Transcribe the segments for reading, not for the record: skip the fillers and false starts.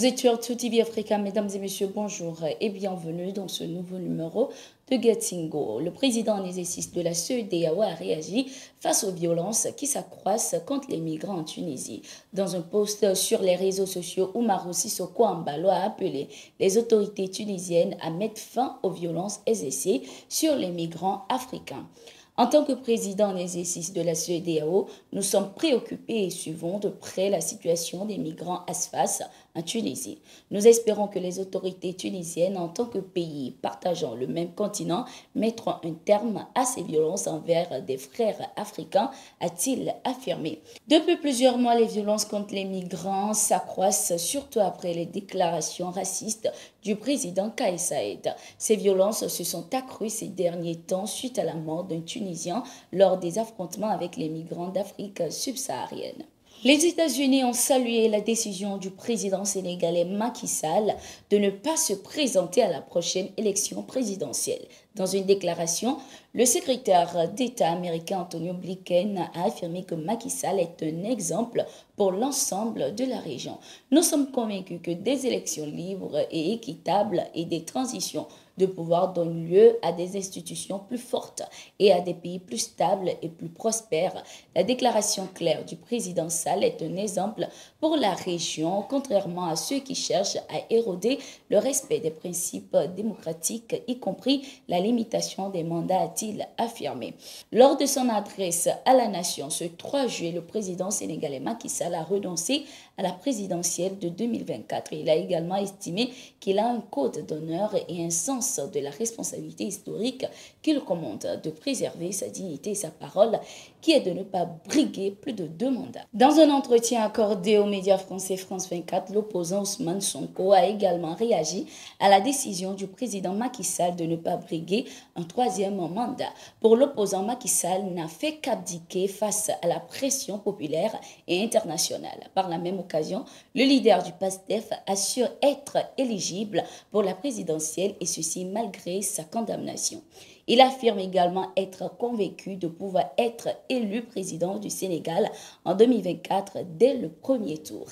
Vous êtes sur Tout TV Africa, mesdames et messieurs, bonjour et bienvenue dans ce nouveau numéro de Getting Go. Le président en exercice de la CEDEAO a réagi face aux violences qui s'accroissent contre les migrants en Tunisie. Dans un post sur les réseaux sociaux, Oumarou Sissoko Embalo a appelé les autorités tunisiennes à mettre fin aux violences exercées sur les migrants africains. En tant que président en exercice de la CEDEAO, nous sommes préoccupés et suivons de près la situation des migrants ASFAS en Tunisie. Nous espérons que les autorités tunisiennes, en tant que pays partageant le même continent, mettront un terme à ces violences envers des frères africains, a-t-il affirmé. Depuis plusieurs mois, les violences contre les migrants s'accroissent, surtout après les déclarations racistes du président Kais Saied. Ces violences se sont accrues ces derniers temps suite à la mort d'un Tunisien lors des affrontements avec les migrants d'Afrique subsaharienne. Les États-Unis ont salué la décision du président sénégalais Macky Sall de ne pas se présenter à la prochaine élection présidentielle. Dans une déclaration, le secrétaire d'État américain Antonio Blinken a affirmé que Macky Sall est un exemple pour l'ensemble de la région. Nous sommes convaincus que des élections libres et équitables et des transitions de pouvoir donnent lieu à des institutions plus fortes et à des pays plus stables et plus prospères. La déclaration claire du président Sall est un exemple pour la région, contrairement à ceux qui cherchent à éroder le respect des principes démocratiques, y compris la limitation des mandats, a-t-il affirmé. Lors de son adresse à la nation ce 3 juillet, le président sénégalais Macky Sall a renoncé à la présidentielle de 2024. Il a également estimé qu'il a un code d'honneur et un sens de la responsabilité historique qui le commande de préserver sa dignité et sa parole, qui est de ne pas briguer plus de 2 mandats. Dans un entretien accordé aux médias français France 24, l'opposant Ousmane Sonko a également réagi à la décision du président Macky Sall de ne pas briguer un 3e mandat. Pour l'opposant, Macky Sall n'a fait qu'abdiquer face à la pression populaire et internationale. Par la même occasion, le leader du PASTEF assure être éligible pour la présidentielle et ceci malgré sa condamnation. Il affirme également être convaincu de pouvoir être élu président du Sénégal en 2024 dès le premier tour.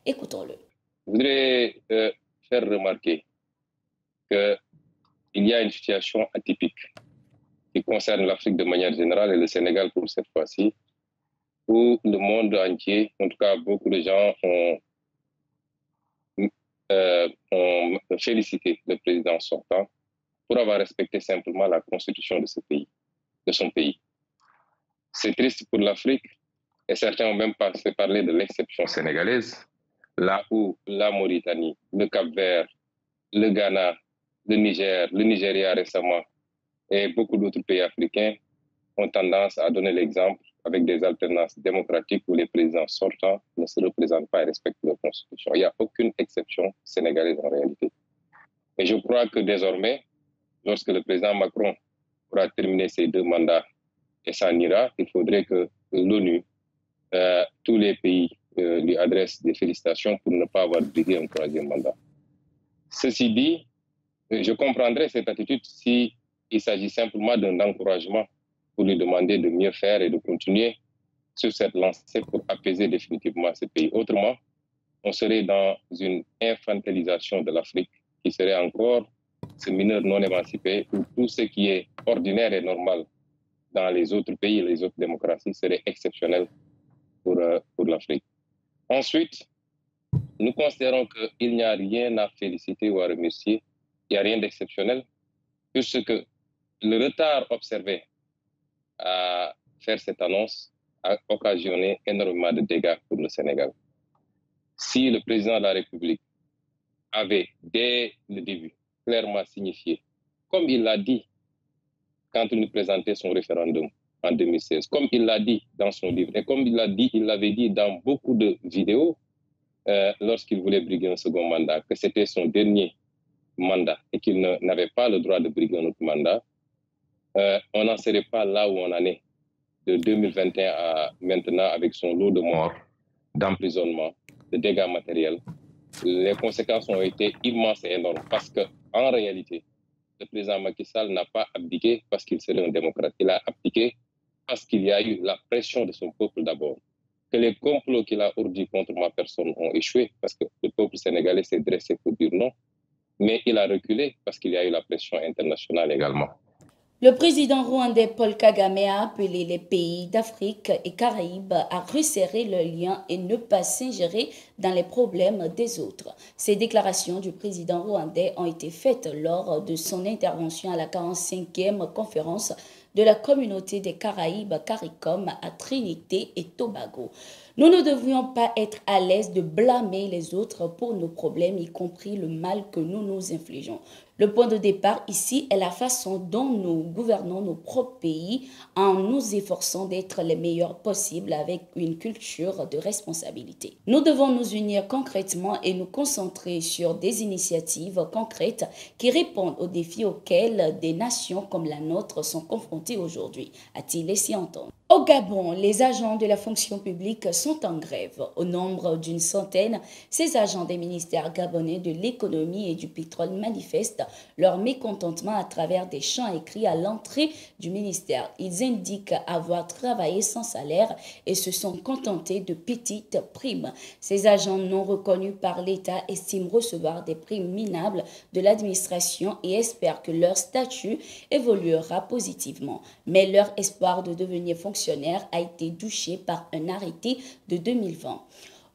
Écoutons-le. Je voudrais faire remarquer qu'il y a une situation atypique qui concerne l'Afrique de manière générale et le Sénégal pour cette fois-ci, où le monde entier, en tout cas beaucoup de gens ont félicité le président sortant pour avoir respecté simplement la constitution de ce pays, de son pays. C'est triste pour l'Afrique et certains ont même parlé de l'exception sénégalaise, là où la Mauritanie, le Cap-Vert, le Ghana, le Niger, le Nigeria récemment et beaucoup d'autres pays africains ont tendance à donner l'exemple avec des alternances démocratiques où les présidents sortants ne se représentent pas et respectent leur constitution. Il n'y a aucune exception sénégalaise en réalité. Et je crois que désormais, lorsque le président Macron pourra terminer ses 2 mandats et s'en ira, il faudrait que l'ONU, tous les pays lui adressent des félicitations pour ne pas avoir brigué un 3e mandat. Ceci dit, je comprendrais cette attitude s'il s'agit simplement d'un encouragement pour lui demander de mieux faire et de continuer sur cette lancée pour apaiser définitivement ce pays. Autrement, on serait dans une infantilisation de l'Afrique qui serait encore ce mineur non émancipé où tout ce qui est ordinaire et normal dans les autres pays et les autres démocraties serait exceptionnel pour l'Afrique. Ensuite, nous considérons qu'il n'y a rien à féliciter ou à remercier, il n'y a rien d'exceptionnel, puisque le retard observé à faire cette annonce a occasionné énormément de dégâts pour le Sénégal. Si le président de la République avait, dès le début, clairement signifié, comme il l'a dit quand il nous présentait son référendum en 2016, comme il l'a dit dans son livre, et comme il l'avait dit dans beaucoup de vidéos, lorsqu'il voulait briguer un second mandat, que c'était son dernier mandat et qu'il n'avait pas le droit de briguer un autre mandat, on n'en serait pas là où on en est de 2021 à maintenant avec son lot de morts, d'emprisonnement, de dégâts matériels. Les conséquences ont été immenses et énormes parce qu'en réalité, le président Macky Sall n'a pas abdiqué parce qu'il serait un démocrate. Il a abdiqué parce qu'il y a eu la pression de son peuple d'abord. que les complots qu'il a ourdis contre ma personne ont échoué, parce que le peuple sénégalais s'est dressé pour dire non, mais il a reculé parce qu'il y a eu la pression internationale également. Le président rwandais Paul Kagame a appelé les pays d'Afrique et Caraïbes à resserrer leurs liens et ne pas s'ingérer dans les problèmes des autres. Ces déclarations du président rwandais ont été faites lors de son intervention à la 45e conférence de la communauté des Caraïbes CARICOM à Trinité et Tobago. Nous ne devrions pas être à l'aise de blâmer les autres pour nos problèmes, y compris le mal que nous nous infligeons. Le point de départ ici est la façon dont nous gouvernons nos propres pays en nous efforçant d'être les meilleurs possibles avec une culture de responsabilité. Nous devons nous unir concrètement et nous concentrer sur des initiatives concrètes qui répondent aux défis auxquels des nations comme la nôtre sont confrontées aujourd'hui, a-t-il laissé entendre. Au Gabon, les agents de la fonction publique sont en grève. Au nombre d'une centaine, ces agents des ministères gabonais de l'économie et du pétrole manifestent leur mécontentement à travers des chants écrits à l'entrée du ministère. Ils indiquent avoir travaillé sans salaire et se sont contentés de petites primes. Ces agents non reconnus par l'État estiment recevoir des primes minables de l'administration et espèrent que leur statut évoluera positivement. Mais leur espoir de devenir fonctionnaire a été douché par un arrêté de 2020.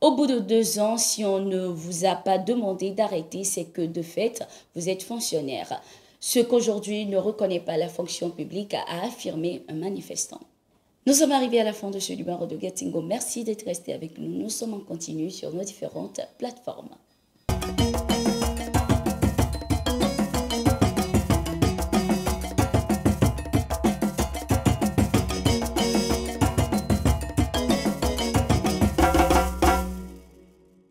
Au bout de 2 ans, si on ne vous a pas demandé d'arrêter, c'est que de fait, vous êtes fonctionnaire. Ce qu'aujourd'hui ne reconnaît pas la fonction publique, a affirmé un manifestant. Nous sommes arrivés à la fin de ce numéro de Getingo. Merci d'être resté avec nous. Nous sommes en continu sur nos différentes plateformes.